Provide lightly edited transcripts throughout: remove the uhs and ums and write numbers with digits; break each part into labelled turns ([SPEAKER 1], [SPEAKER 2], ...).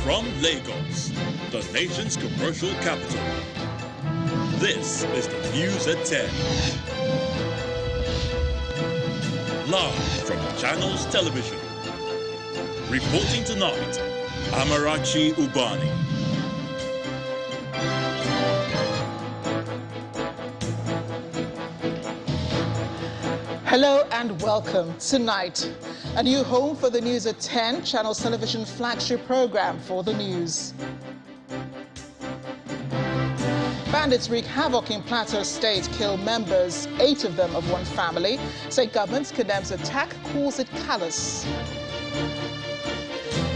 [SPEAKER 1] From Lagos, the nation's commercial capital, this is the News at 10. Live from Channels Television. Reporting tonight, Amarachi Ubani.
[SPEAKER 2] Hello and welcome. Tonight, a new home for the News at 10, Channels Television flagship program for the news. Bandits wreak havoc in Plateau State, kill members, 8 of them of one family. State government condemns attack, calls it callous.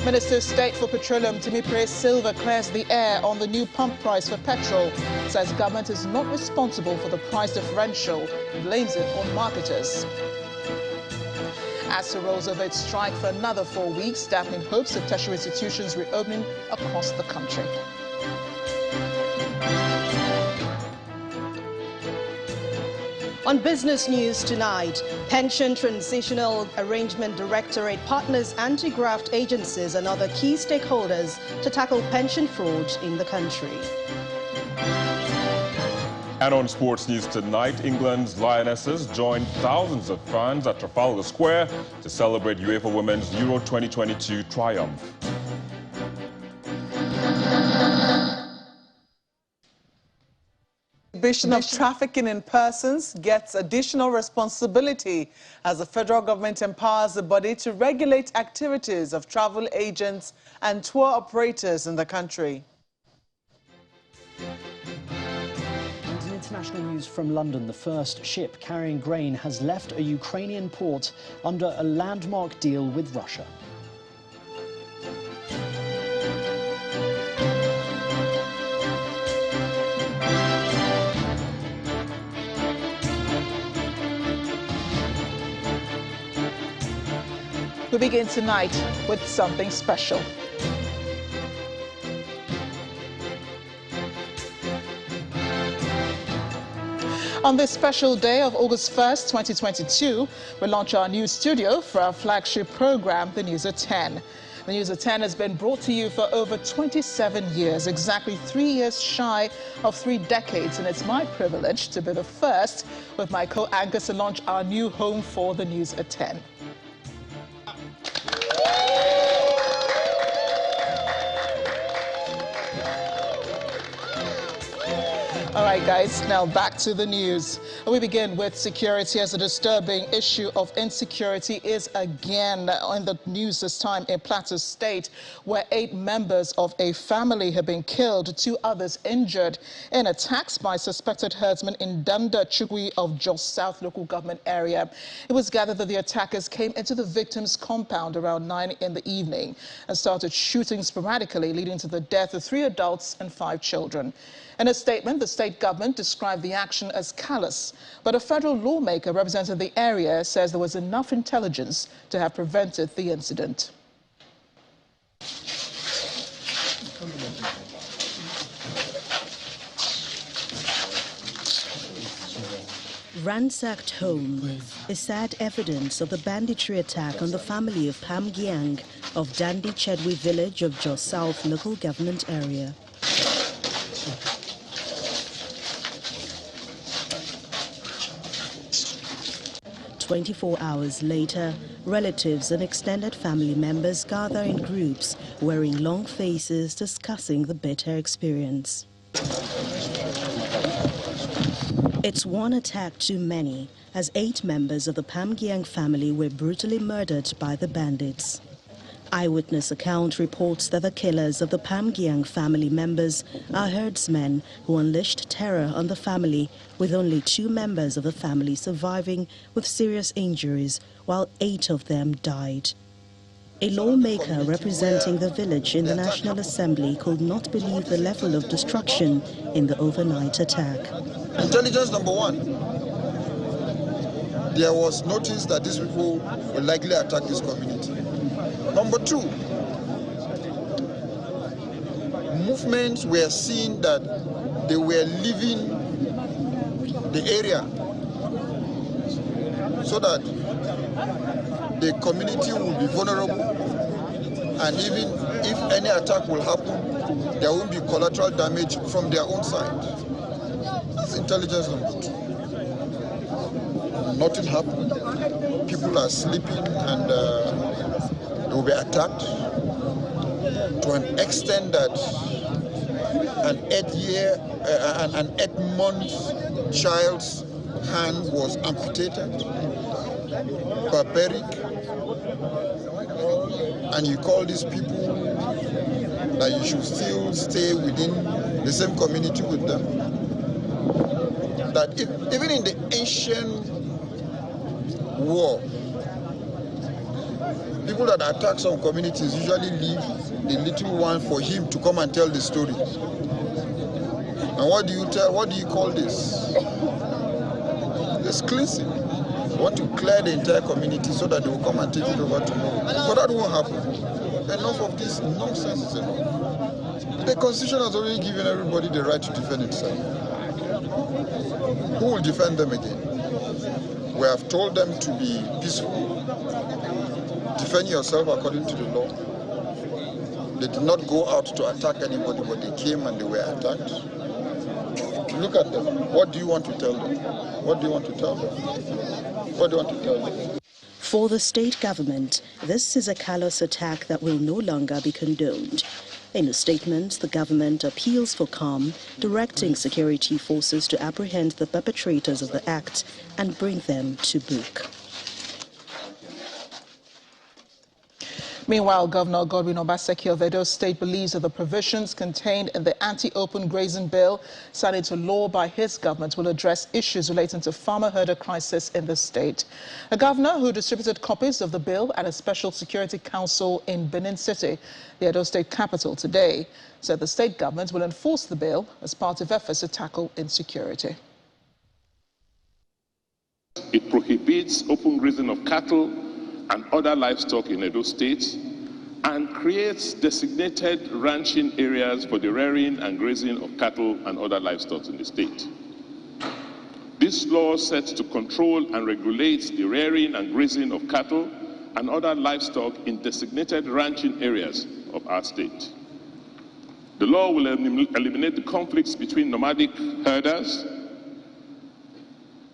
[SPEAKER 2] Minister of State for Petroleum Timipre Silva clears the air on the new pump price for petrol. Says government is not responsible for the price differential, blames it on marketers. ASU rolls over its strike for another 4 weeks, dampening hopes of tertiary institutions reopening across the country.
[SPEAKER 3] On business news tonight, Pension Transitional Arrangement Directorate partners anti-graft agencies and other key stakeholders to tackle pension fraud in the country.
[SPEAKER 4] And on sports news tonight, England's Lionesses joined thousands of fans at Trafalgar Square to celebrate UEFA Women's Euro 2022 triumph.
[SPEAKER 2] Prohibition of trafficking in persons gets additional responsibility as the federal government empowers the body to regulate activities of travel agents and tour operators in the country.
[SPEAKER 5] And in international news from London, the first ship carrying grain has left a Ukrainian port under a landmark deal with Russia.
[SPEAKER 2] We begin tonight with something special. On this special day of August 1st, 2022, we launch our new studio for our flagship program, The News at 10. The News at 10 has been brought to you for over 27 years, exactly 3 years shy of 3 decades, and it's my privilege to be the first with my co-anchors to launch our new home for The News at 10. All right, guys, now back to the news. We begin with security, as a disturbing issue of insecurity is again in the news, this time in Plateau State, where 8 members of a family have been killed, 2 others injured in attacks by suspected herdsmen in Danda Chugui of Jos South local government area. It was gathered that the attackers came into the victim's compound around 9 in the evening and started shooting sporadically, leading to the death of 3 adults and 5 children. In a statement, the state government described the action as callous, but a federal lawmaker representing the area says there was enough intelligence to have prevented the incident.
[SPEAKER 6] Ransacked home is sad evidence of the banditry attack on the family of Pam Giang of Dandi Chedwi village of Jos South local government area. 24 hours later, relatives and extended family members gather in groups, wearing long faces, discussing the bitter experience. It's one attack too many, as 8 members of the Pam Giang family were brutally murdered by the bandits. Eyewitness account reports that the killers of the Pam Giang family members are herdsmen who unleashed terror on the family, with only 2 members of the family surviving with serious injuries, while 8 of them died. A lawmaker representing the village in the National Assembly could not believe the level of destruction in the overnight attack.
[SPEAKER 7] Intelligence number 1. There was notice that these people will likely attack this community. Number 2, movements were seen that they were leaving the area so that the community will be vulnerable And even if any attack will happen, there won't be collateral damage from their own side. That's intelligence on good. Nothing happened. People are sleeping and they will be attacked to an extent that an 8-month child's hand was amputated. Barbaric. And you call these people that you should still stay within the same community with them. That even in the ancient war, people that attack some communities usually leave the little one for him to come and tell the story. And what do you call this? This cleansing. You want to clear the entire community so that they will come and take it over tomorrow. But that won't happen. Enough of this nonsense is enough. The Constitution has already given everybody the right to defend itself. Who will defend them again? We have told them to be peaceful. Defend yourself according to the law. They did not go out to attack anybody, but they came and they were attacked. Look at them. What do you want to tell them? What do you want to tell them? What do you want to tell them?
[SPEAKER 6] For the state government, this is a callous attack that will no longer be condoned. In a statement, the government appeals for calm, directing security forces to apprehend the perpetrators of the act and bring them to book.
[SPEAKER 2] Meanwhile, Governor Godwin Obaseki of Edo State believes that the provisions contained in the anti-open grazing bill signed into law by his government will address issues relating to farmer-herder crisis in the state. A governor who distributed copies of the bill at a special security council in Benin City, the Edo State capital, today, said the state government will enforce the bill as part of efforts to tackle insecurity.
[SPEAKER 8] It prohibits open grazing of cattle and other livestock in Edo State, and creates designated ranching areas for the rearing and grazing of cattle and other livestock in the state. This law sets to control and regulate the rearing and grazing of cattle and other livestock in designated ranching areas of our state. The law will eliminate the conflicts between nomadic herders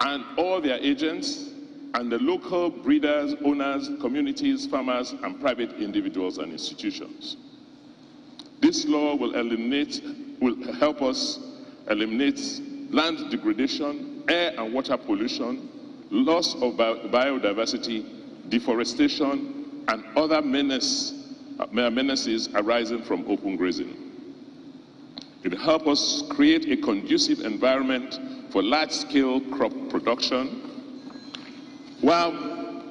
[SPEAKER 8] and all their agents and the local breeders, owners, communities, farmers, and private individuals and institutions. This law will help us eliminate land degradation, air and water pollution, loss of biodiversity, deforestation, and other menaces arising from open grazing. It will help us create a conducive environment for large-scale crop production, while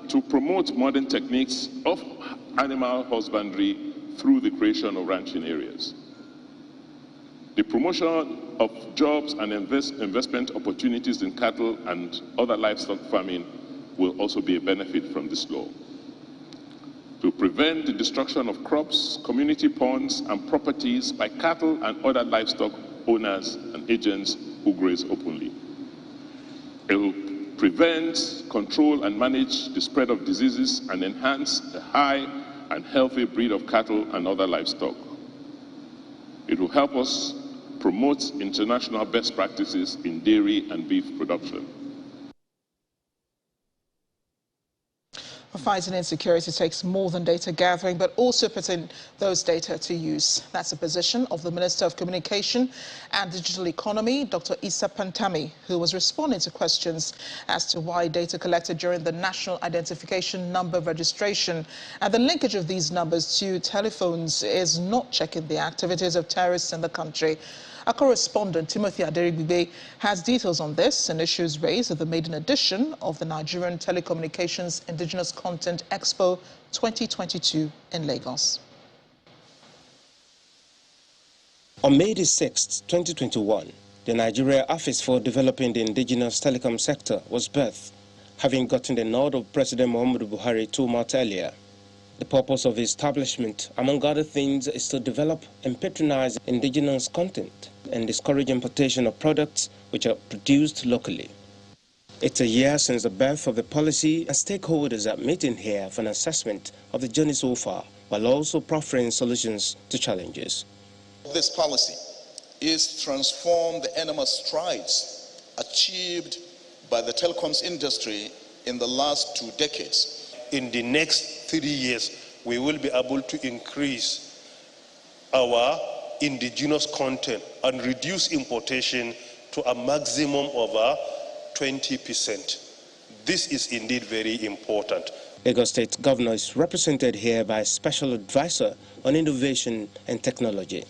[SPEAKER 8] to promote modern techniques of animal husbandry through the creation of ranching areas. The promotion of jobs and investment opportunities in cattle and other livestock farming will also be a benefit from this law. To prevent the destruction of crops, community ponds, and properties by cattle and other livestock owners and agents who graze openly. It will prevent, control, and manage the spread of diseases and enhance a high and healthy breed of cattle and other livestock. It will help us promote international best practices in dairy and beef production.
[SPEAKER 2] Fighting insecurity takes more than data gathering, but also putting those data to use. That's the position of the Minister of Communication and Digital Economy, Dr. Issa Pantami, who was responding to questions as to why data collected during the National Identification Number registration and the linkage of these numbers to telephones is not checking the activities of terrorists in the country. Our correspondent, Timothy Aderibigbe, has details on this and issues raised at the maiden edition of the Nigerian Telecommunications Indigenous Content Expo 2022 in Lagos.
[SPEAKER 9] On May 6, 2021, the Nigeria Office for Developing the Indigenous Telecom Sector was birthed, having gotten the nod of President Muhammadu Buhari 2 months earlier. The purpose of the establishment, among other things, is to develop and patronize indigenous content and discourage importation of products which are produced locally. It's a year since the birth of the policy, and stakeholders are meeting here for an assessment of the journey so far, while also proffering solutions to challenges.
[SPEAKER 10] This policy is to transform the enormous strides achieved by the telecoms industry in the last 2 decades.
[SPEAKER 11] In the next 3 years, we will be able to increase our indigenous content and reduce importation to a maximum of 20%. This is indeed very important.
[SPEAKER 9] Lagos State Governor is represented here by a special advisor on innovation and technology.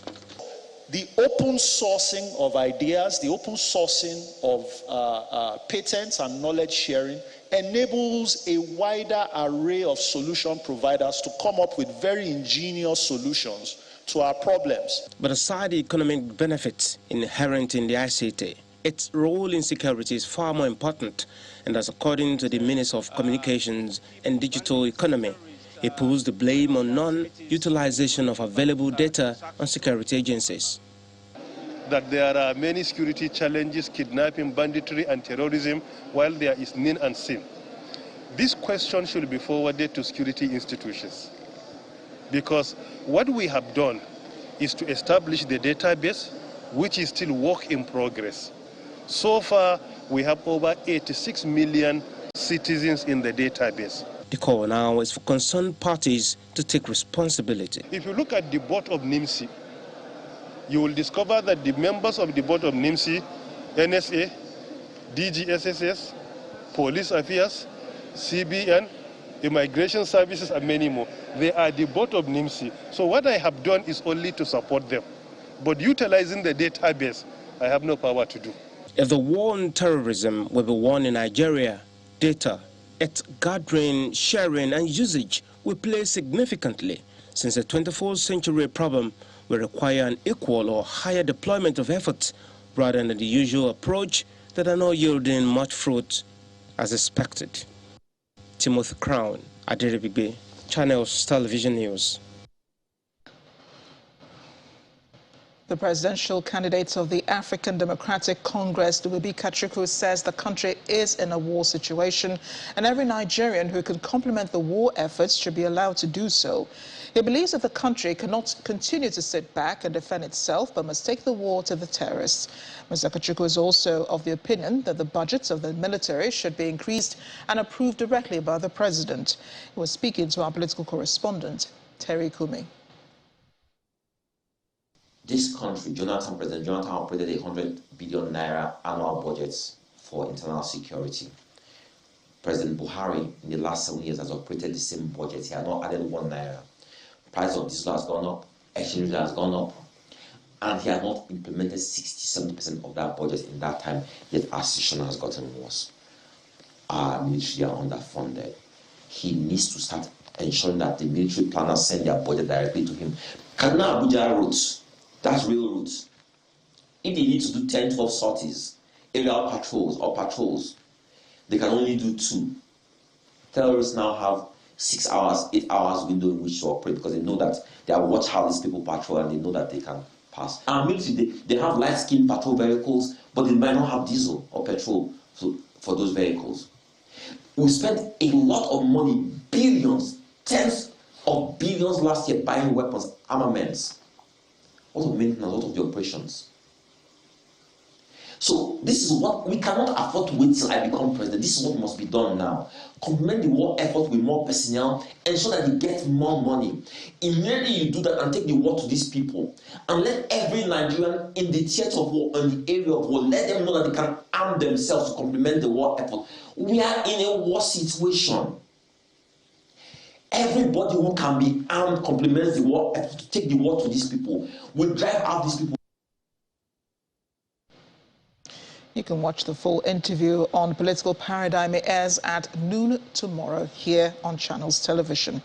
[SPEAKER 12] The open sourcing of ideas, the open sourcing of patents and knowledge sharing enables a wider array of solution providers to come up with very ingenious solutions to our problems.
[SPEAKER 9] But aside the economic benefits inherent in the ICT, its role in security is far more important, and as according to the Minister of Communications and Digital Economy, he puts the blame on non-utilization of available data on security agencies.
[SPEAKER 11] That there are many security challenges, kidnapping, banditry, and terrorism, while there is none and sin. This question should be forwarded to security institutions, because what we have done is to establish the database, which is still work in progress. So far, we have over 86 million citizens in the database.
[SPEAKER 9] The call now is for concerned parties to take responsibility.
[SPEAKER 11] If you look at the board of NIMSI, you will discover that the members of the board of NIMSI, NSA, DGSSS, Police Affairs, CBN, Immigration Services, and many more, they are the board of NIMSI. So what I have done is only to support them. But utilizing the database, I have no power to do.
[SPEAKER 9] If the war on terrorism will be won in Nigeria, data, its gathering, sharing, and usage will play significantly, since the 21st century problem will require an equal or higher deployment of efforts rather than the usual approach that are not yielding much fruit as expected. Timothy Crown, Adiribigbe, Channels Television News.
[SPEAKER 2] The presidential candidate of the African Democratic Congress, Dububi Kachuku, says the country is in a war situation and every Nigerian who can complement the war efforts should be allowed to do so. He believes that the country cannot continue to sit back and defend itself, but must take the war to the terrorists. Mr. Kachuku is also of the opinion that the budgets of the military should be increased and approved directly by the president. He was speaking to our political correspondent, Terry Kumi.
[SPEAKER 13] This country, President Jonathan operated 100 billion naira annual budgets for internal security. President Buhari, in the last 7 years, has operated the same budget. He has not added 1 naira. Price of diesel has gone up, exchange rate has gone up, and he has not implemented 60-70% of that budget in that time, yet our situation has gotten worse. Our military are underfunded. He needs to start ensuring that the military planners send their budget directly to him. Kaduna Abuja routes, that's real routes. If they need to do 10, 12 sorties, aerial patrols, they can only do 2. Terrorists now have 6 hours, 8 hours window in which to operate because they know that they have watched how these people patrol and they know that they can pass. Our military, they have light-skinned patrol vehicles, but they might not have diesel or petrol for those vehicles. We spent a lot of money, billions, tens of billions last year buying weapons, armaments. What of maintenance, what of the operations? So this is what we cannot afford to wait till I become president. This is what must be done now. Complement the war effort with more personnel, ensure that they get more money. Immediately you do that and take the war to these people, and let every Nigerian in the theater of war, in the area of war, let them know that they can arm themselves to complement the war effort. We are in a war situation. Everybody who can be armed complements the war effort to take the war to these people. We drive out these people.
[SPEAKER 2] You can watch the full interview on Political Paradigm. It airs at noon tomorrow here on Channels Television.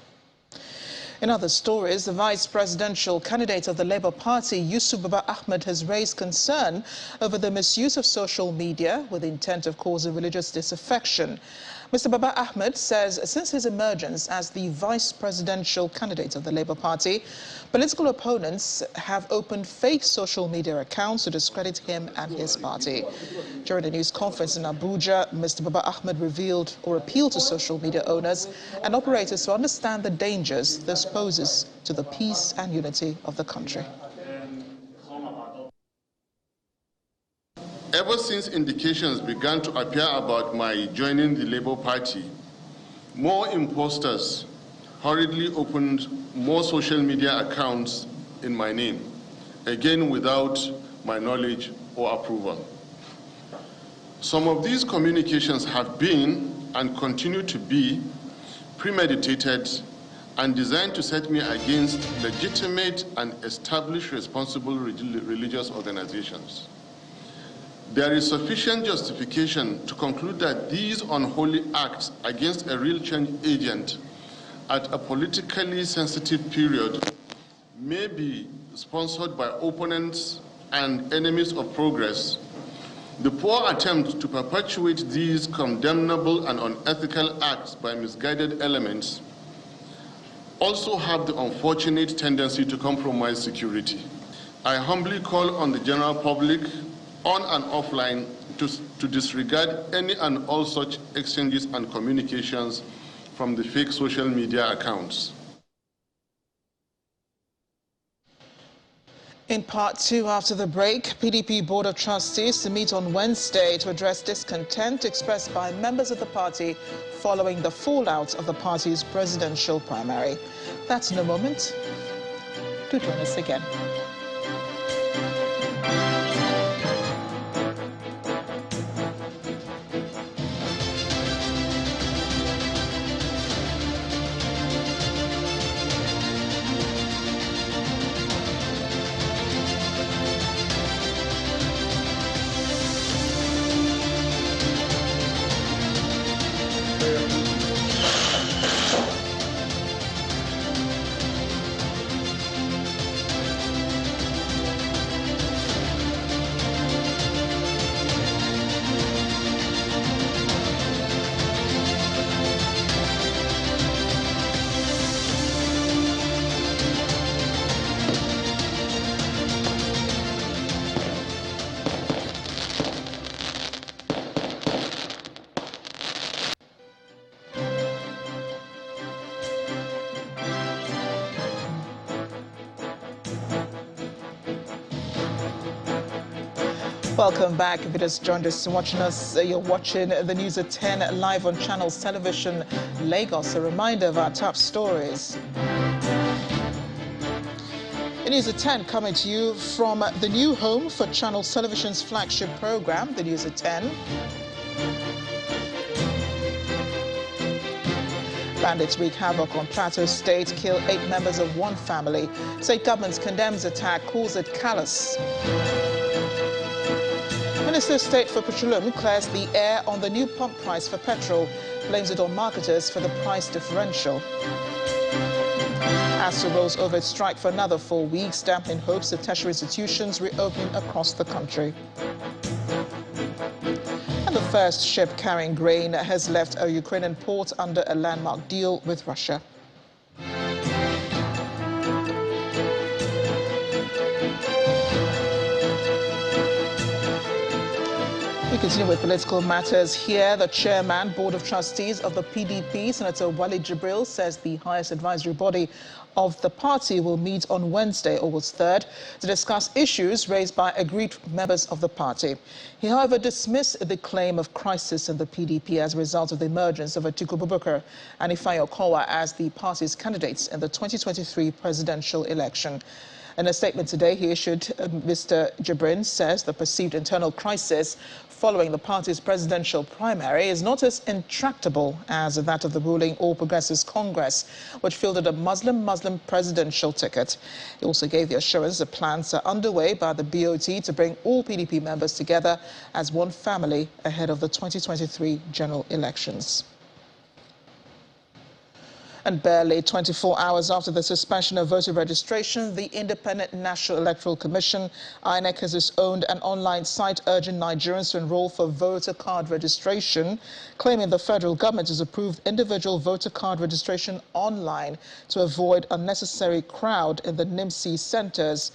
[SPEAKER 2] In other stories, the vice presidential candidate of the Labour Party, Yusuf Baba Ahmed, has raised concern over the misuse of social media with the intent of causing religious disaffection. Mr. Baba Ahmed says since his emergence as the vice presidential candidate of the Labour Party, political opponents have opened fake social media accounts to discredit him and his party. During a news conference in Abuja, Mr. Baba Ahmed revealed or appealed to social media owners and operators to understand the dangers this poses to the peace and unity of the country.
[SPEAKER 14] Ever since indications began to appear about my joining the Labour Party, more imposters hurriedly opened more social media accounts in my name, again without my knowledge or approval. Some of these communications have been and continue to be premeditated and designed to set me against legitimate and established responsible religious organizations. There is sufficient justification to conclude that these unholy acts against a real change agent at a politically sensitive period may be sponsored by opponents and enemies of progress. The poor attempt to perpetuate these condemnable and unethical acts by misguided elements also have the unfortunate tendency to compromise security. I humbly call on the general public on and offline to disregard any and all such exchanges and communications from the fake social media accounts.
[SPEAKER 2] In part two, after the break, PDP Board of Trustees to meet on Wednesday to address discontent expressed by members of the party following the fallout of the party's presidential primary. That's in a moment. Do join us again. Welcome back. If you just joined us watching us, you're watching the news at 10 live on Channels Television Lagos. A reminder of our top stories. The news at 10 coming to you from the new home for Channels Television's flagship program, the news at 10. Bandits wreak havoc on Plateau State, kill 8 members of one family. State government condemns attack, calls it callous. Minister of State for Petroleum clears the air on the new pump price for petrol, blames it on marketers for the price differential. ASU rolls over its strike for another 4 weeks, dampening hopes of tertiary institutions reopening across the country. And the first ship carrying grain has left a Ukrainian port under a landmark deal with Russia. We continue with political matters here. The chairman, Board of Trustees of the PDP, Senator Wale Jibril, says the highest advisory body of the party will meet on Wednesday, August 3rd, to discuss issues raised by aggrieved members of the party. He, however, dismissed the claim of crisis in the PDP as a result of the emergence of Atiku Abubakar and Ifeanyi Okowa as the party's candidates in the 2023 presidential election. In a statement today he issued, Mr. Jibrin says the perceived internal crisis following the party's presidential primary is not as intractable as that of the ruling All Progressives Congress, which fielded a Muslim presidential ticket. He also gave the assurance that plans are underway by the BOT to bring all PDP members together as one family ahead of the 2023 general elections. And barely 24 hours after the suspension of voter registration, the Independent National Electoral Commission, INEC, has disowned an online site urging Nigerians to enroll for voter card registration, claiming the federal government has approved individual voter card registration online to avoid unnecessary crowd in the NIMC centers.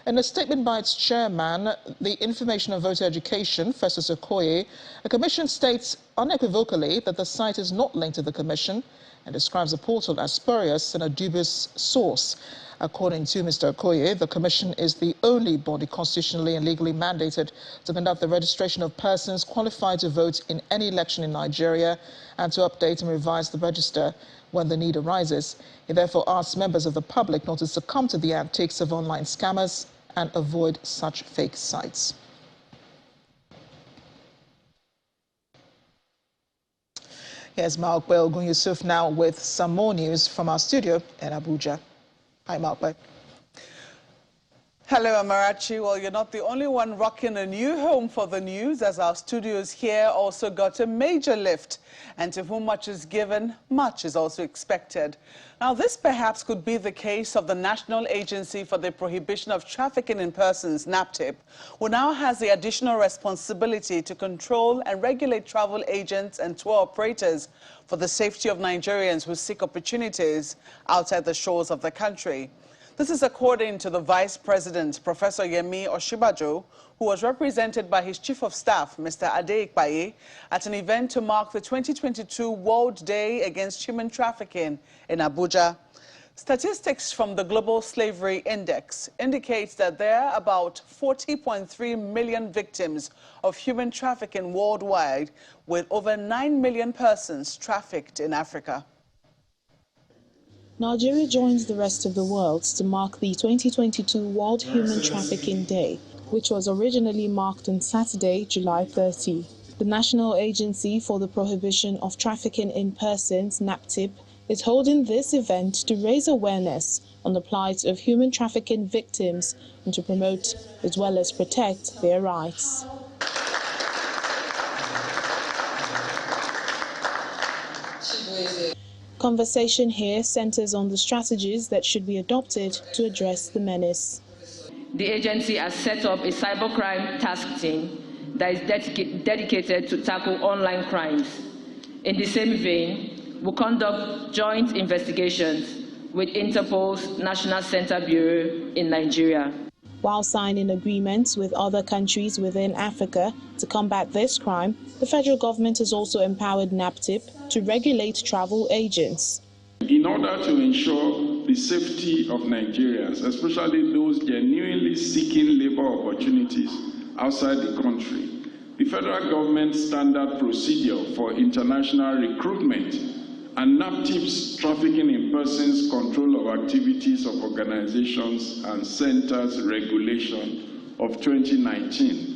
[SPEAKER 2] In a statement by its chairman, the Information and Voter Education, Festus Okoye, the commission states unequivocally that the site is not linked to the commission and describes the portal as spurious and a dubious source. According to Mr. Okoye, the commission is the only body constitutionally and legally mandated to conduct the registration of persons qualified to vote in any election in Nigeria and to update and revise the register when the need arises. He therefore asks members of the public not to succumb to the antics of online scammers and avoid such fake sites. Here's Maokwe Ogun Yusuf now with some more news from our studio in Abuja. Hi, Maokwe.
[SPEAKER 15] Hello, Amarachi. Well, you're not the only one rocking a new home for the news, as our studios here also got a major lift. And to whom much is given, much is also expected. Now, this perhaps could be the case of the National Agency for the Prohibition of Trafficking in Persons, NAPTIP, who now has the additional responsibility to control and regulate travel agents and tour operators for the safety of Nigerians who seek opportunities outside the shores of the country. This is according to the Vice President, Professor Yemi Oshibajo, who was represented by his Chief of Staff, Mr. Ade Ikpaye, at an event to mark the 2022 World Day Against Human Trafficking in Abuja. Statistics from the Global Slavery Index indicates that there are about 40.3 million victims of human trafficking worldwide, with over 9 million persons trafficked in Africa.
[SPEAKER 16] Nigeria joins the rest of the world to mark the 2022 World Human Trafficking Day, which was originally marked on Saturday, July 30. The National Agency for the Prohibition of Trafficking in Persons, NAPTIP, is holding this event to raise awareness on the plight of human trafficking victims and to promote as well as protect their rights. Conversation here centers on the strategies that should be adopted to address the menace.
[SPEAKER 17] The agency has set up a cybercrime task team that is dedicated to tackle online crimes. In the same vein, we conduct joint investigations with Interpol's National Center Bureau in Nigeria.
[SPEAKER 16] While signing agreements with other countries within Africa to combat this crime, the federal government has also empowered NAPTIP to regulate travel agents.
[SPEAKER 18] In order to ensure the safety of Nigerians, especially those genuinely seeking labor opportunities outside the country, the federal government's standard procedure for international recruitment and NAPTIP's trafficking in persons control of activities of organizations and centers regulation of 2019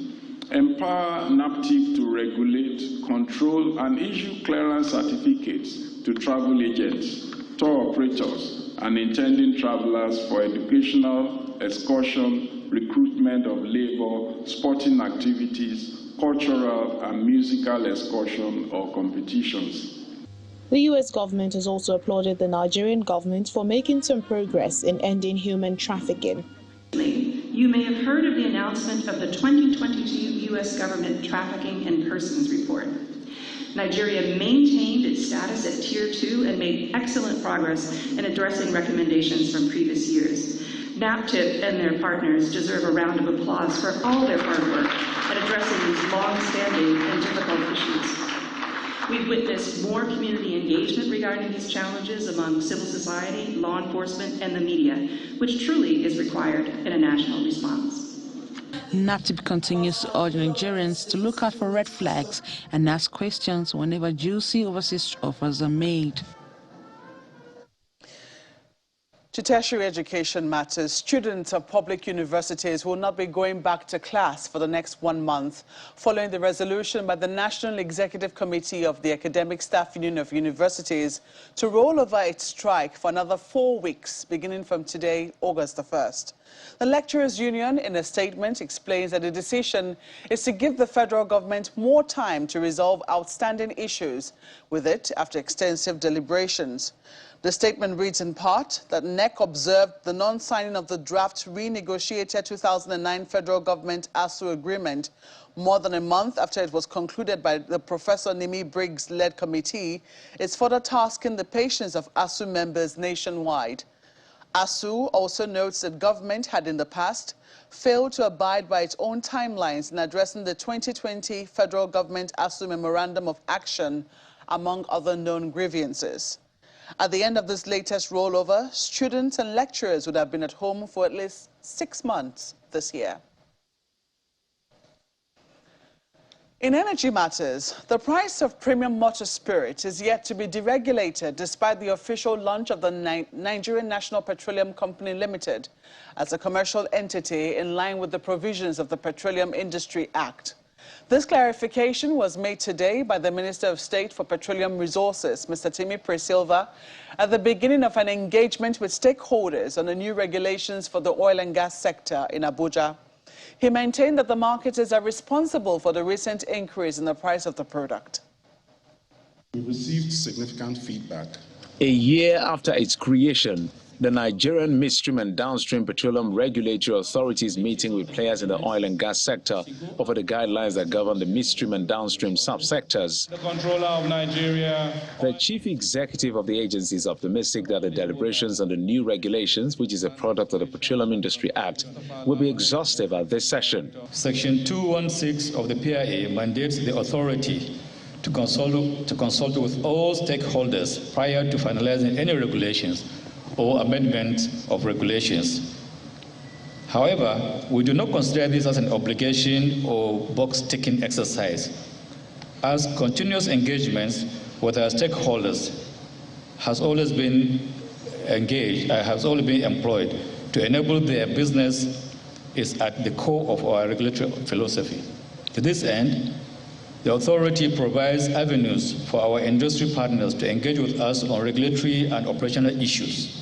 [SPEAKER 18] empower NAPTIP to regulate, control, and issue clearance certificates to travel agents, tour operators, and intending travelers for educational, excursion, recruitment of labor, sporting activities, cultural and musical excursion or competitions.
[SPEAKER 16] The U.S. government has also applauded the Nigerian government for making some progress in ending human trafficking.
[SPEAKER 19] You may have heard of the announcement of the 2022 U.S. Government Trafficking in Persons Report. Nigeria maintained its status at Tier 2 and made excellent progress in addressing recommendations from previous years. NAPTIP and their partners deserve a round of applause for all their hard work at addressing these long-standing and difficult issues. We've witnessed more community engagement regarding these challenges among civil society, law enforcement, and the media, which truly is required in a national response.
[SPEAKER 20] NAPTIP continues to urge Nigerians to look out for red flags and ask questions whenever juicy overseas offers are made.
[SPEAKER 15] To tertiary education matters, students of public universities will not be going back to class for the next 1 month, following the resolution by the National Executive Committee of the Academic Staff Union of Universities to roll over its strike for another 4 weeks, beginning from today, August the 1st. The Lecturers' Union, in a statement, explains that the decision is to give the federal government more time to resolve outstanding issues with it after extensive deliberations. The statement reads in part that NEC observed the non-signing of the draft renegotiated 2009 federal government ASU agreement more than a month after it was concluded by the Professor Nimi Briggs-led committee is further tasking the patience of ASU members nationwide. ASU also notes that government had in the past failed to abide by its own timelines in addressing the 2020 federal government ASU Memorandum of Action, among other known grievances. At the end of this latest rollover, students and lecturers would have been at home for at least 6 months this year. In energy matters, the price of premium motor spirit is yet to be deregulated despite the official launch of the Nigerian National Petroleum Company Limited as a commercial entity in line with the provisions of the Petroleum Industry Act. This clarification was made today by the Minister of State for Petroleum Resources, Mr. Timi Presilva, at the beginning of an engagement with stakeholders on the new regulations for the oil and gas sector in Abuja. He maintained that the marketers are responsible for the recent increase in the price of the product.
[SPEAKER 21] We received significant feedback.
[SPEAKER 22] A year after its creation, the Nigerian Midstream and Downstream Petroleum Regulatory Authorities meeting with players in the oil and gas sector over the guidelines that govern the midstream and downstream subsectors.
[SPEAKER 21] The Controller of Nigeria.
[SPEAKER 22] The chief executive of the agency is optimistic that the deliberations on the new regulations, which is a product of the Petroleum Industry Act, will be exhaustive at this session.
[SPEAKER 23] Section 216 of the PIA mandates the authority to consult with all stakeholders prior to finalizing any regulations or amendment of regulations. However, we do not consider this as an obligation or box-ticking exercise, as continuous engagements with our stakeholders has always been employed to enable their business is at the core of our regulatory philosophy. To this end, the authority provides avenues for our industry partners to engage with us on regulatory and operational issues.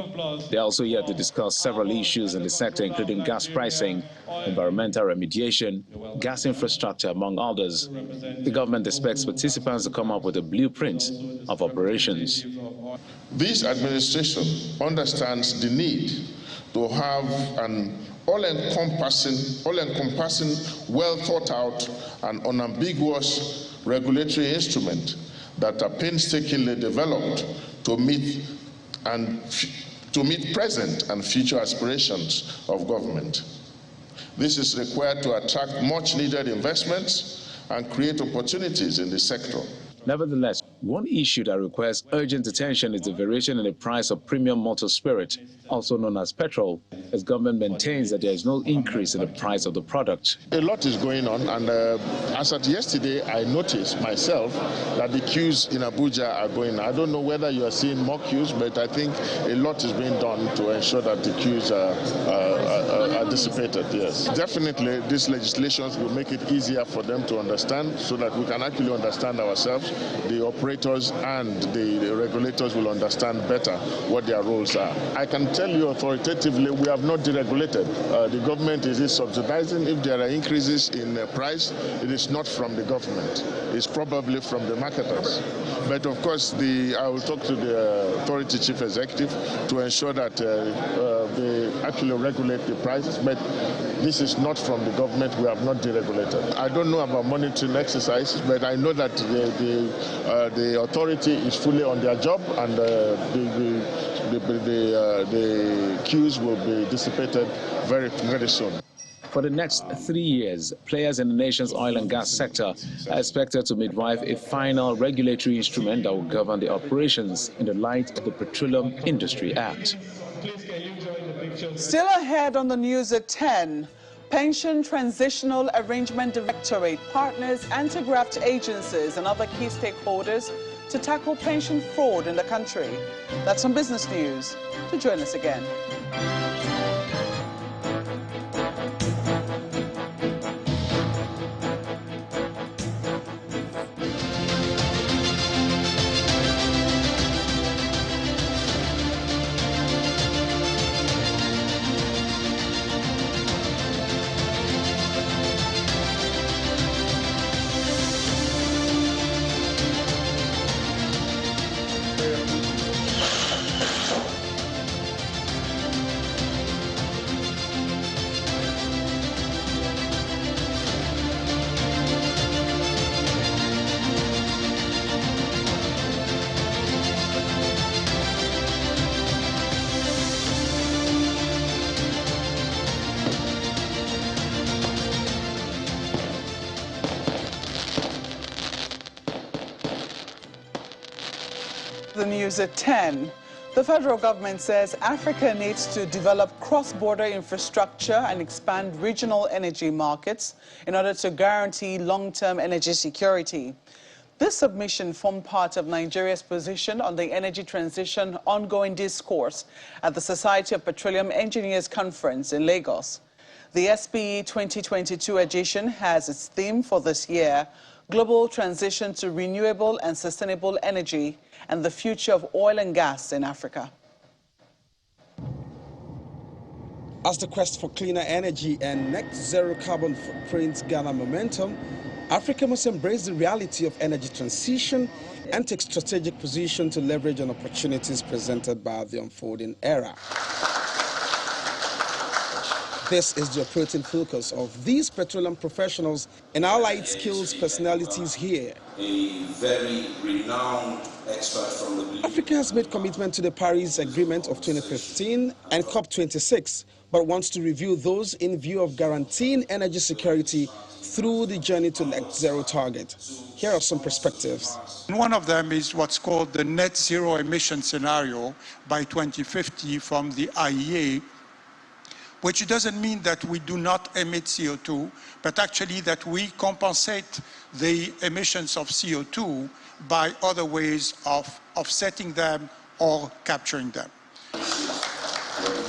[SPEAKER 22] They are also yet to discuss several issues in the sector, including gas pricing, environmental remediation, gas infrastructure, among others. The government expects participants to come up with a blueprint of operations.
[SPEAKER 14] This administration understands the need to have an all-encompassing, well-thought-out and unambiguous regulatory instrument that are painstakingly developed to meet present and future aspirations of government. This is required to attract much-needed investments and create opportunities in the sector.
[SPEAKER 22] Nevertheless, one issue that requires urgent attention is the variation in the price of premium motor spirit, also known as petrol, as government maintains that there is no increase in the price of the product.
[SPEAKER 7] A lot is going on, and as at yesterday, I noticed myself that the queues in Abuja are going. I don't know whether you are seeing more queues, but I think a lot is being done to ensure that the queues are dissipated, yes. Definitely, these legislations will make it easier for them to understand so that we can actually understand ourselves. The operators and the regulators will understand better what their roles are. I can tell you authoritatively, we have not deregulated. The government is subsidizing. If there are increases in price, it is not from the government. It's probably from the marketers. But of course, I will talk to the authority chief executive to ensure that they actually regulate the prices. But this is not from the government. We have not deregulated. I don't know about monitoring exercises, but I know that the authority is fully on their job, and the queues will be dissipated very, very soon.
[SPEAKER 22] For the next 3 years, players in the nation's oil and gas sector are expected to midwife a final regulatory instrument that will govern the operations in the light of the Petroleum Industry Act.
[SPEAKER 15] Still ahead on the news at 10, Pension Transitional Arrangement Directorate partners anti-graft agencies and other key stakeholders to tackle pension fraud in the country. That's some business news. To join us again. news at 10. The federal government says Africa needs to develop cross-border infrastructure and expand regional energy markets in order to guarantee long-term energy security. This submission formed part of Nigeria's position on the energy transition ongoing discourse at the Society of Petroleum Engineers Conference in Lagos. The SPE 2022 edition has its theme for this year, Global Transition to Renewable and Sustainable Energy and the Future of Oil and Gas in Africa.
[SPEAKER 1] As the quest for cleaner energy and net zero carbon footprints gather momentum, Africa must embrace the reality of energy transition and take strategic position to leverage on opportunities presented by the unfolding era. This is the operating focus of these petroleum professionals and allied skills personalities here.
[SPEAKER 3] A very renowned expert from the Blue.
[SPEAKER 1] Africa has made commitment to the Paris Agreement of 2015 and COP26, but wants to review those in view of guaranteeing energy security through the journey to net zero target. Here are some perspectives.
[SPEAKER 4] One of them is what's called the net zero emission scenario by 2050 from the IEA, which doesn't mean that we do not emit CO2, but actually that we compensate the emissions of CO2 by other ways of offsetting them or capturing them.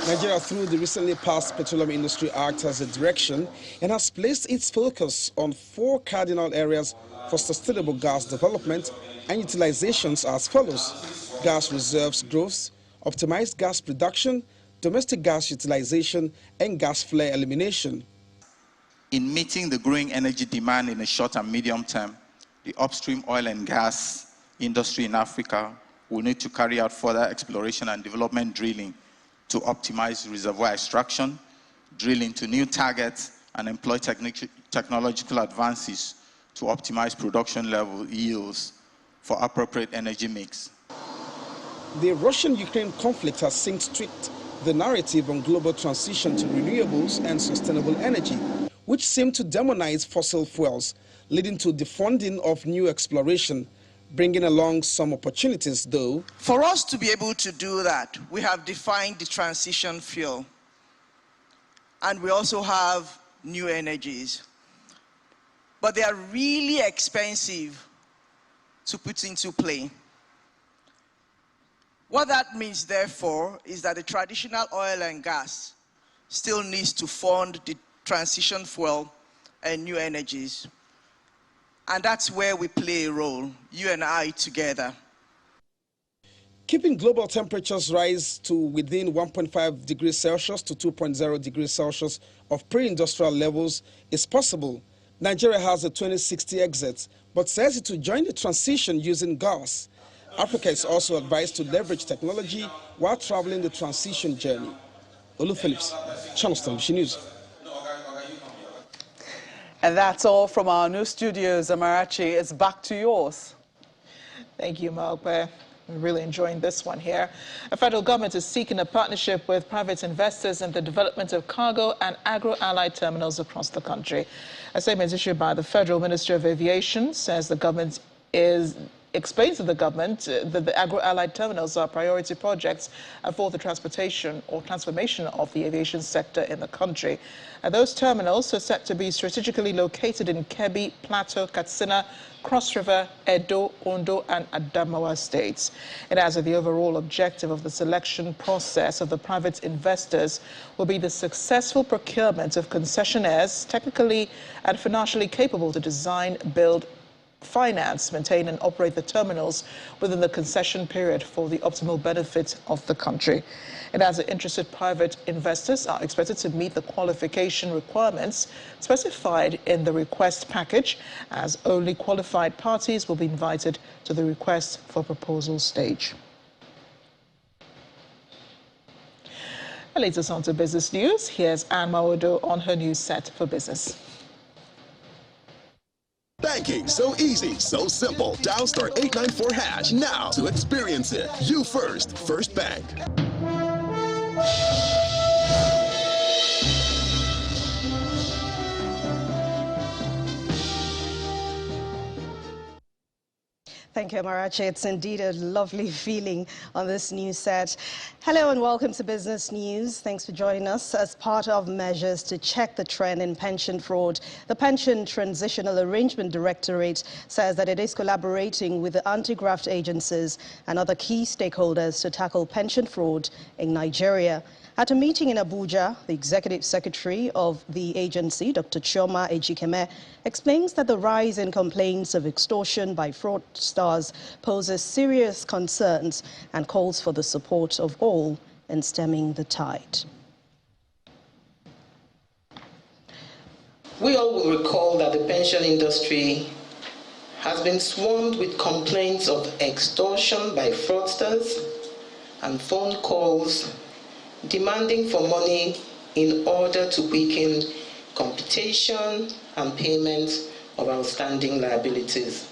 [SPEAKER 1] Nigeria, through the recently passed Petroleum Industry Act, has a direction and has placed its focus on 4 cardinal areas for sustainable gas development and utilizations as follows: gas reserves growth, optimized gas production, domestic gas utilization, and gas flare elimination.
[SPEAKER 24] In meeting the growing energy demand in the short and medium term, the upstream oil and gas industry in Africa will need to carry out further exploration and development drilling to optimize reservoir extraction, drill into new targets, and employ technological advances to optimize production level yields for appropriate energy mix.
[SPEAKER 1] The Russian-Ukraine conflict has since tweaked the narrative on global transition to renewables and sustainable energy, which seem to demonize fossil fuels, leading to defunding of new exploration, bringing along some opportunities, though.
[SPEAKER 25] For us to be able to do that, we have defined the transition fuel, and we also have new energies. But they are really expensive to put into play. What that means, therefore, is that the traditional oil and gas still needs to fund the transition fuel and new energies. And that's where we play a role, you and I together.
[SPEAKER 1] Keeping global temperatures rise to within 1.5 degrees Celsius to 2.0 degrees Celsius of pre-industrial levels is possible. Nigeria has a 2060 exit, but says it will join the transition using gas. Africa is also advised to leverage technology while traveling the transition journey. Olu Phillips, Channel Television News.
[SPEAKER 15] And that's all from our new studios. Amarachi, it's back to yours.
[SPEAKER 2] Thank you, Malpe. We're really enjoying this one here. The federal government is seeking a partnership with private investors in the development of cargo and agro-allied terminals across the country. A statement issued by the Federal Ministry of Aviation says the government explains to the government that the agro-allied terminals are priority projects for the transportation or transformation of the aviation sector in the country. And those terminals are set to be strategically located in Kebbi, Plateau, Katsina, Cross River, Edo, Ondo, and Adamawa states. It adds that the overall objective of the selection process of the private investors will be the successful procurement of concessionaires technically and financially capable to design, build, finance, maintain and operate the terminals within the concession period for the optimal benefit of the country. It adds that interested private investors are expected to meet the qualification requirements specified in the request package, as only qualified parties will be invited to the request for proposal stage. And latest on to business news. Here's Anne Mawodo on her news set for business.
[SPEAKER 26] Banking, so easy, so simple. Dial *894# now to experience it. You first, First Bank.
[SPEAKER 2] Thank
[SPEAKER 5] Thank you, Amarachi. It's indeed a lovely feeling on this news set. Hello and welcome to Business News. Thanks for joining us. As part of measures to check the trend in pension fraud, the Pension Transitional Arrangement Directorate says that it is collaborating with the anti-graft agencies and other key stakeholders to tackle pension fraud in Nigeria. At a meeting in Abuja, the Executive Secretary of the agency, Dr. Chioma Ejikeme, explains that the rise in complaints of extortion by fraudsters poses serious concerns and calls for the support of all in stemming the tide.
[SPEAKER 6] We all will recall that the pension industry has been swarmed with complaints of extortion by fraudsters and phone calls demanding for money in order to weaken computation and payment of outstanding liabilities.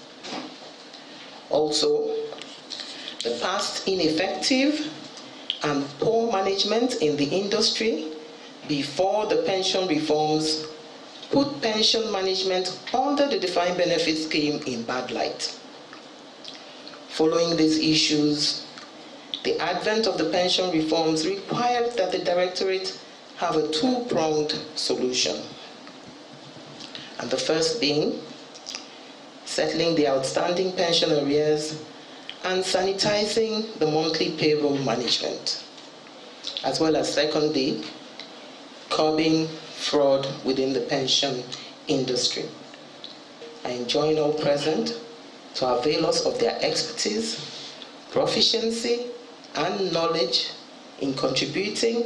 [SPEAKER 6] Also, the past ineffective and poor management in the industry before the pension reforms put pension management under the defined benefit scheme in bad light. Following these issues, the advent of the pension reforms required that the Directorate have a two-pronged solution. And the first being settling the outstanding pension arrears and sanitizing the monthly payroll management, as well as secondly, curbing fraud within the pension industry. I enjoin all present to avail us of their expertise, proficiency, and knowledge in contributing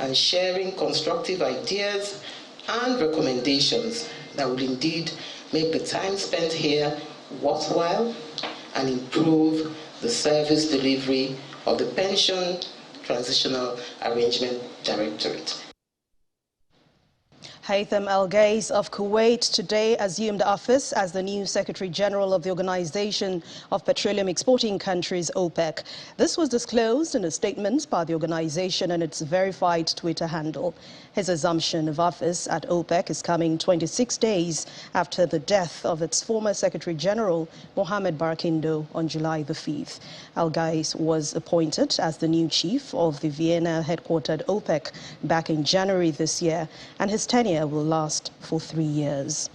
[SPEAKER 6] and sharing constructive ideas and recommendations that will indeed make the time spent here worthwhile and improve the service delivery of the Pension Transitional Arrangement Directorate.
[SPEAKER 5] Haytham Al-Ghais of Kuwait today assumed office as the new Secretary General of the Organization of Petroleum Exporting Countries, OPEC. This was disclosed in a statement by the organization and its verified Twitter handle. His assumption of office at OPEC is coming 26 days after the death of its former Secretary General, Mohamed Barkindo, on July the 5th. Al-Ghais was appointed as the new chief of the Vienna-headquartered OPEC back in January this year, and his tenure will last for 3 years.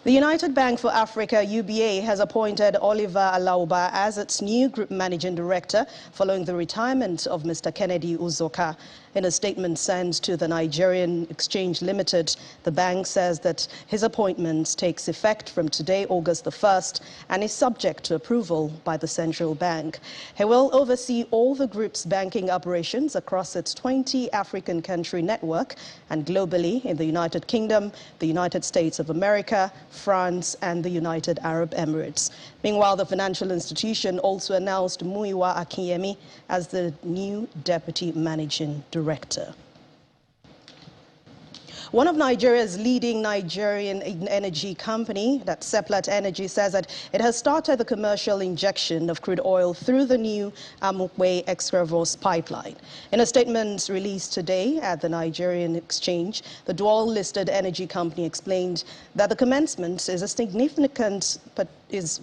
[SPEAKER 5] The United Bank for Africa, UBA, has appointed Oliver Alauba as its new Group Managing Director following the retirement of Mr. Kennedy Uzoka. In a statement sent to the Nigerian Exchange Limited, the bank says that his appointment takes effect from today, August the 1st, and is subject to approval by the central bank. He will oversee all the group's banking operations across its 20 African country network and globally in the United Kingdom, the United States of America, France, and the United Arab Emirates. Meanwhile, the financial institution also announced Muyiwa Akinyemi as the new Deputy Managing Director. One of Nigeria's leading Nigerian energy company, that's Seplat Energy, says that it has started the commercial injection of crude oil through the new Amukwe Extravos pipeline. In a statement released today at the Nigerian Exchange, the dual-listed energy company explained that the commencement is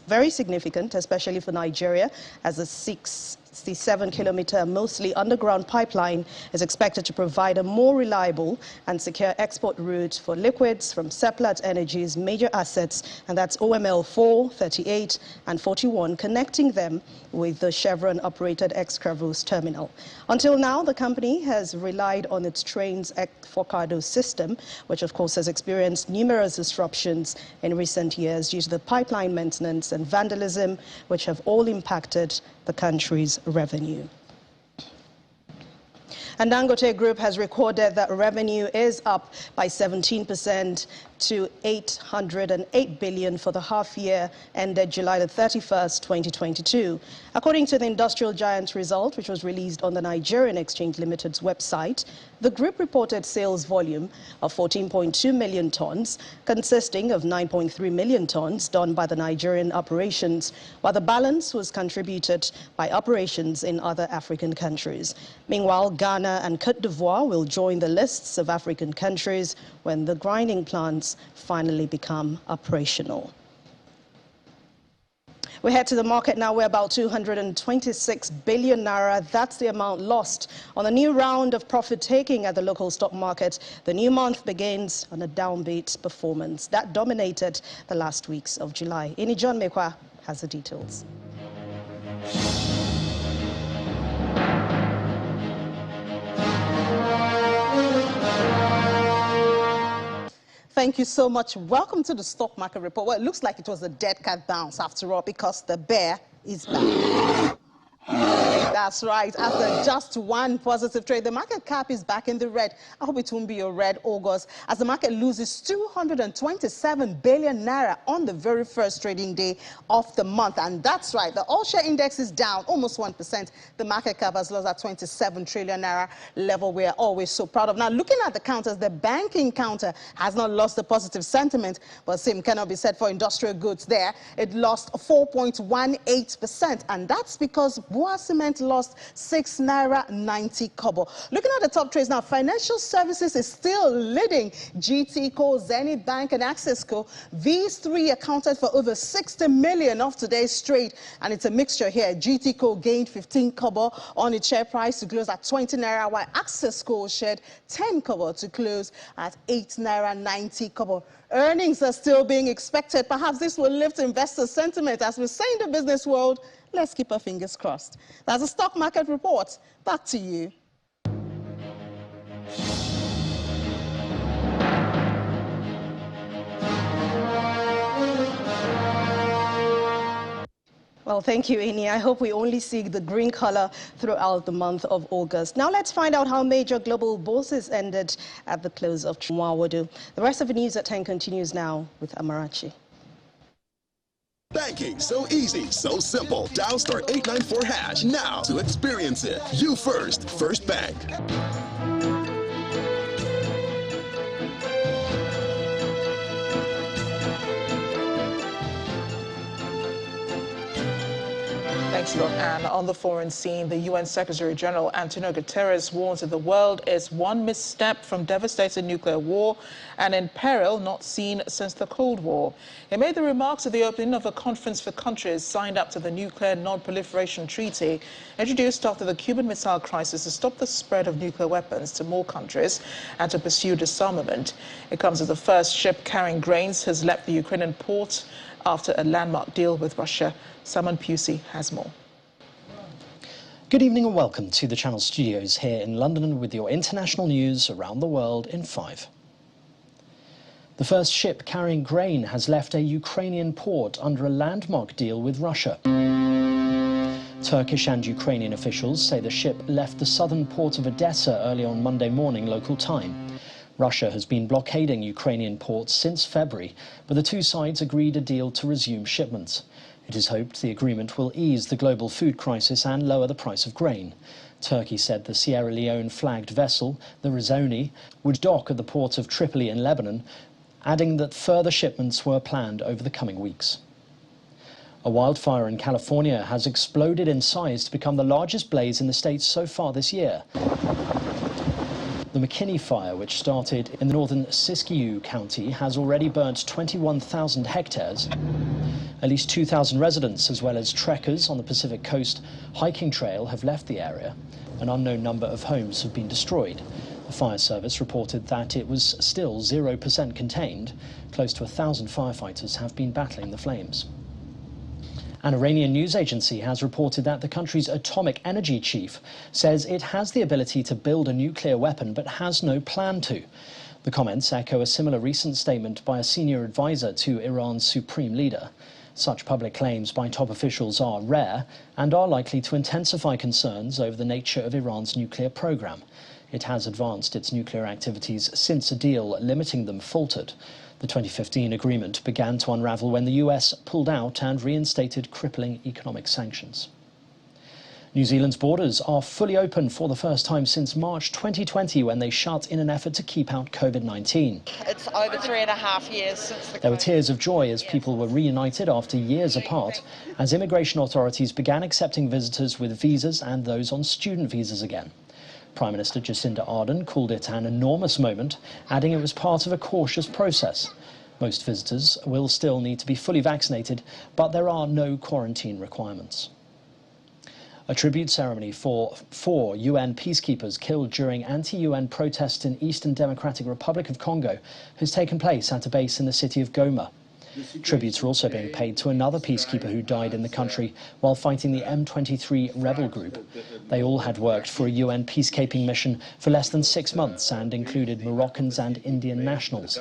[SPEAKER 5] very significant, especially for Nigeria, as a 67-kilometer, mostly underground pipeline is expected to provide a more reliable and secure export route for liquids from Seplat Energy's major assets, and that's OML 4, 38, and 41, connecting them with the Chevron-operated Excravos terminal. Until now, the company has relied on its trains Focado system, which of course has experienced numerous disruptions in recent years due to the pipeline maintenance and vandalism, which have all impacted the country's revenue. And Dangote Group has recorded that revenue is up by 17% to 808 billion for the half year ended July the 31st, 2022. According to the industrial giant's result, which was released on the Nigerian Exchange Limited's website, the group reported sales volume of 14.2 million tons, consisting of 9.3 million tons done by the Nigerian operations, while the balance was contributed by operations in other African countries. Meanwhile, Ghana and Côte d'Ivoire will join the lists of African countries when the grinding plants finally become operational. We head to the market now. We're about 226 billion naira. That's the amount lost on a new round of profit-taking at the local stock market. The new month begins on a downbeat performance that dominated the last weeks of July. Ini John Mekwa has the details.
[SPEAKER 2] Thank you so much. Welcome to the stock market report. Well, it looks like it was a dead cat bounce after all, because the bear is back. That's right. After just one positive trade, the market cap is back in the red. I hope it won't be a red August, as the market loses 227 billion naira on the very first trading day of the month. And that's right, the all-share index is down almost 1%. The market cap has lost at 27 trillion naira level we're always so proud of. Now, looking at the counters, the banking counter has not lost the positive sentiment, but same cannot be said for industrial goods there. It lost 4.18%, and that's because Boa Cement lost 6 naira 90 kobo. Looking at the top trades now, financial services is still leading. GTCO, Zenith Bank and Accessco. These three accounted for over 60 million of today's trade, and it's a mixture here. GTCO gained 15 kobo on its share price to close at 20 naira, while Accessco shed 10 kobo to close at 8 naira 90 kobo. Earnings are still being expected. Perhaps this will lift investor sentiment. As we say in the business world, let's keep our fingers crossed. That's a stock market report. Back to you.
[SPEAKER 5] Well, thank you, Ini. I hope we only see the green color throughout the month of August. Now let's find out how major global bourses ended at the close of Chumawadu. The rest of the news at 10 continues now with Amarachi.
[SPEAKER 26] Banking so easy, so simple. Dial *894# now to experience it. You first, First Bank.
[SPEAKER 2] Thanks, Lord. And on the foreign scene, the UN Secretary General Antonio Guterres warns that the world is one misstep from devastating nuclear war and in peril not seen since the Cold War. He made the remarks at the opening of a conference for countries signed up to the Nuclear Non-Proliferation Treaty, introduced after the Cuban Missile Crisis, to stop the spread of nuclear weapons to more countries and to pursue disarmament. It comes as the first ship carrying grains has left the Ukrainian port after a landmark deal with Russia. Simon Pusey has more.
[SPEAKER 8] Good evening and welcome to the Channel Studios here in London with your international news around the world in 5. The first ship carrying grain has left a Ukrainian port under a landmark deal with Russia. Turkish and Ukrainian officials say the ship left the southern port of Odessa early on Monday morning local time. Russia has been blockading Ukrainian ports since February, but the two sides agreed a deal to resume shipments. It is hoped the agreement will ease the global food crisis and lower the price of grain. Turkey said the Sierra Leone-flagged vessel, the Rizzoni, would dock at the port of Tripoli in Lebanon, adding that further shipments were planned over the coming weeks. A wildfire in California has exploded in size to become the largest blaze in the state so far this year. The McKinney fire, which started in the northern Siskiyou County, has already burnt 21,000 hectares. At least 2,000 residents, as well as trekkers on the Pacific Coast hiking trail, have left the area. An unknown number of homes have been destroyed. The fire service reported that it was still 0% contained. Close to 1,000 firefighters have been battling the flames. An Iranian news agency has reported that the country's atomic energy chief says it has the ability to build a nuclear weapon but has no plan to. The comments echo a similar recent statement by a senior advisor to Iran's supreme leader. Such public claims by top officials are rare and are likely to intensify concerns over the nature of Iran's nuclear program. It has advanced its nuclear activities since a deal limiting them faltered. The 2015 agreement began to unravel when the US pulled out and reinstated crippling economic sanctions. New Zealand's borders are fully open for the first time since March 2020, when they shut in an effort to keep out COVID-19.
[SPEAKER 9] It's over 3.5 years since the...
[SPEAKER 8] There were tears of joy as people were reunited after years apart, as immigration authorities began accepting visitors with visas and those on student visas again. Prime Minister Jacinda Ardern called it an enormous moment, adding it was part of a cautious process. Most visitors will still need to be fully vaccinated, but there are no quarantine requirements. A tribute ceremony for 4 UN peacekeepers killed during anti-UN protests in Eastern Democratic Republic of Congo has taken place at a base in the city of Goma. Tributes are also being paid to another peacekeeper who died in the country while fighting the M23 rebel group. They all had worked for a UN peacekeeping mission for less than 6 months and included Moroccans and Indian nationals.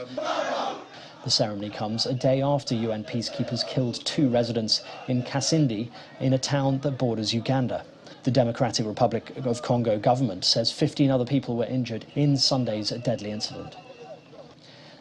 [SPEAKER 8] The ceremony comes a day after UN peacekeepers killed 2 residents in Kasindi, in a town that borders Uganda. The Democratic Republic of Congo government says 15 other people were injured in Sunday's deadly incident.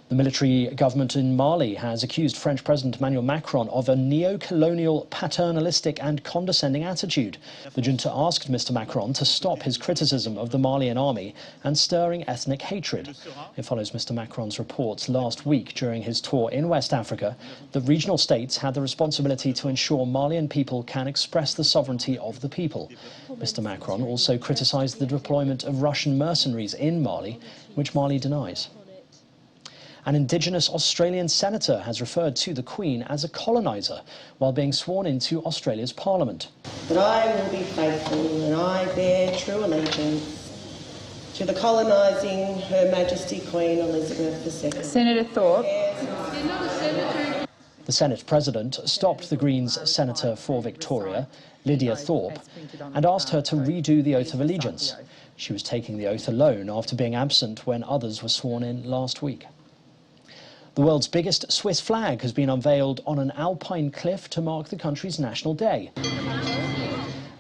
[SPEAKER 8] The military government in Mali has accused French President Emmanuel Macron of a neo-colonial, paternalistic and condescending attitude. The junta asked Mr. Macron to stop his criticism of the Malian army and stirring ethnic hatred. It follows Mr. Macron's reports last week during his tour in West Africa that regional states had the responsibility to ensure Malian people can express the sovereignty of the people. Mr. Macron also criticised the deployment of Russian mercenaries in Mali, which Mali denies. An indigenous Australian senator has referred to the Queen as a coloniser while being sworn into Australia's Parliament.
[SPEAKER 10] That I will be faithful and I bear true allegiance to the colonising Her Majesty Queen Elizabeth II.
[SPEAKER 11] Senator Thorpe.
[SPEAKER 8] The Senate President stopped the Greens Senator for Victoria, Lydia Thorpe, and asked her to redo the oath of allegiance. She was taking the oath alone after being absent when others were sworn in last week. The world's biggest Swiss flag has been unveiled on an alpine cliff to mark the country's National Day.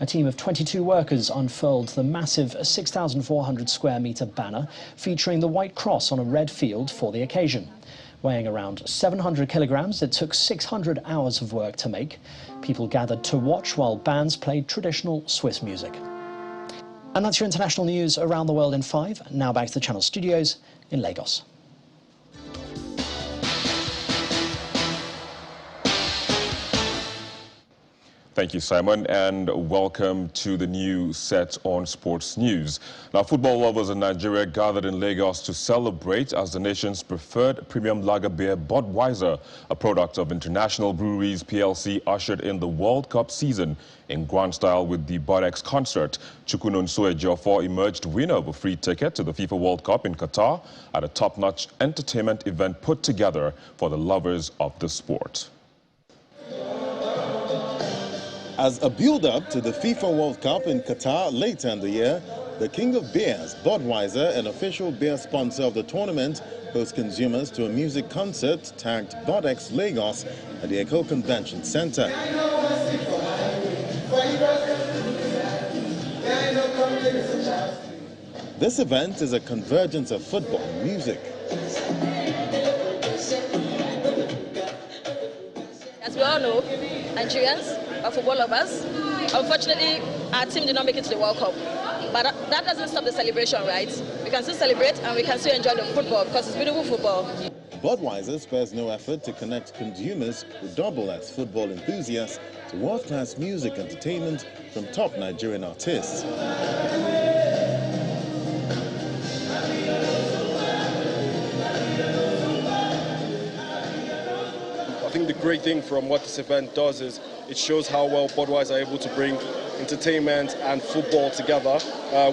[SPEAKER 8] A team of 22 workers unfurled the massive 6,400 square metre banner featuring the White Cross on a red field for the occasion. Weighing around 700 kilograms, it took 600 hours of work to make. People gathered to watch while bands played traditional Swiss music. And that's your international news around the world in 5. Now back to the Channel studios in Lagos.
[SPEAKER 12] Thank you, Simon, and welcome to the new set on Sports News. Now, football lovers in Nigeria gathered in Lagos to celebrate as the nation's preferred premium lager beer, Budweiser, a product of International Breweries PLC, ushered in the World Cup season in grand style with the Budex concert. Chukwunonso Ejiofor emerged winner of a free ticket to the FIFA World Cup in Qatar at a top-notch entertainment event put together for the lovers of the sport.
[SPEAKER 13] As a build-up to the FIFA World Cup in Qatar later in the year, the King of Beers, Budweiser, an official beer sponsor of the tournament, hosts consumers to a music concert tagged Budex Lagos at the Echo Convention Center. This event is a convergence of football and music.
[SPEAKER 17] As we all know, Nigerians are football lovers. Unfortunately, our team did not make it to the World Cup. But that doesn't stop the celebration, right? We can still celebrate and we can still enjoy the football because it's beautiful football.
[SPEAKER 13] Budweiser spares no effort to connect consumers who double as football enthusiasts to world-class music entertainment from top Nigerian artists.
[SPEAKER 18] I think the great thing from what this event does is it shows how well Budweiser are able to bring entertainment and football together,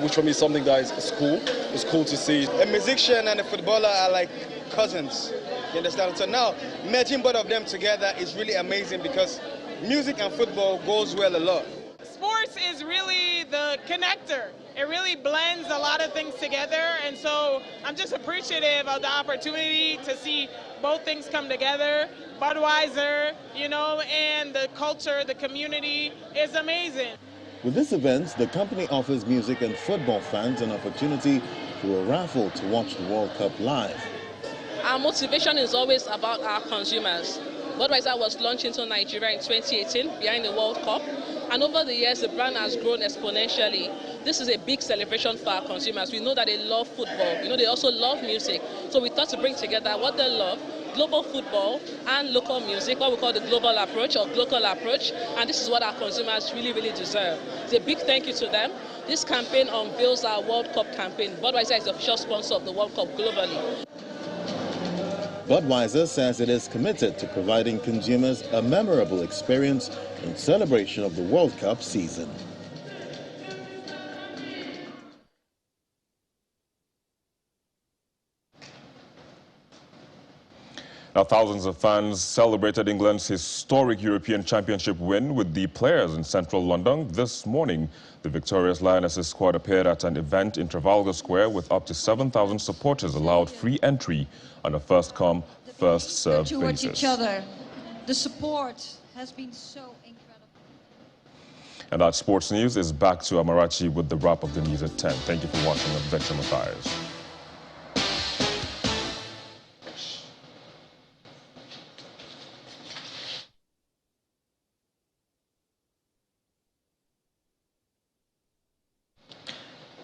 [SPEAKER 18] which for me is something that is cool. It's cool to see.
[SPEAKER 27] A musician and a footballer are like cousins, you understand? So now, merging both of them together is really amazing because music and football goes well a lot.
[SPEAKER 28] Sports is really the connector. It really blends a lot of things together, and so I'm just appreciative of the opportunity to see both things come together. Budweiser, you know, and the culture, the community is amazing.
[SPEAKER 13] With this event, the company offers music and football fans an opportunity through a raffle to watch the World Cup live.
[SPEAKER 29] Our motivation is always about our consumers. Budweiser was launched into Nigeria in 2018 behind the World Cup, and over the years the brand has grown exponentially. This is a big celebration for our consumers. We know that they love football, we know they also love music, so we thought to bring together what they love, global football and local music, what we call the global approach or local approach, and this is what our consumers really, really deserve. It's a big thank you to them. This campaign unveils our World Cup campaign. Budweiser is the official sponsor of the World Cup globally.
[SPEAKER 13] Budweiser says it is committed to providing consumers a memorable experience in celebration of the World Cup season.
[SPEAKER 12] Now, thousands of fans celebrated England's historic European Championship win with the players in central London this morning. The victorious Lionesses squad appeared at an event in Trafalgar Square with up to 7,000 supporters allowed free entry on a first-come, first-served
[SPEAKER 7] towards
[SPEAKER 12] basis.
[SPEAKER 7] each other. The support has been so incredible.
[SPEAKER 12] And that sports news is back to Amarachi with the wrap of the news at 10. Thank you for watching. I'm Victor Matthias.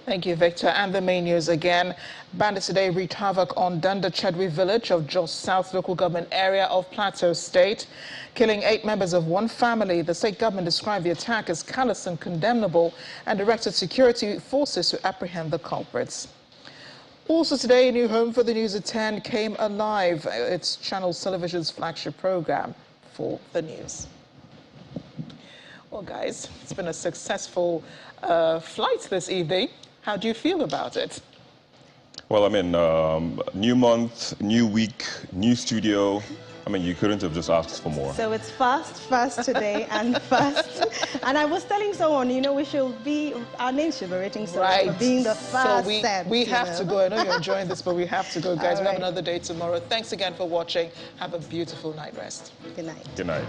[SPEAKER 2] Thank you, Victor. And the main news again. Bandits today wreaked havoc on Danda-Chedwi village of Jos South local government area of Plateau State, killing 8 members of one family. The state government described the attack as callous and condemnable and directed security forces to apprehend the culprits. Also today, a new home for the News at 10 came alive. It's Channel Television's flagship program for the news. Well, guys, it's been a successful flight this evening. How do you feel about it?
[SPEAKER 12] Well, I mean, new month, new week, new studio. I mean, you couldn't have just asked for more.
[SPEAKER 5] So it's fast today and fast. And I was telling someone, you know, our name should be rating for being the fast
[SPEAKER 2] So we have to go. I know you're enjoying this, but we have to go, guys. We have another day tomorrow. Thanks again for watching. Have a beautiful night rest.
[SPEAKER 5] Good night.
[SPEAKER 12] Good night.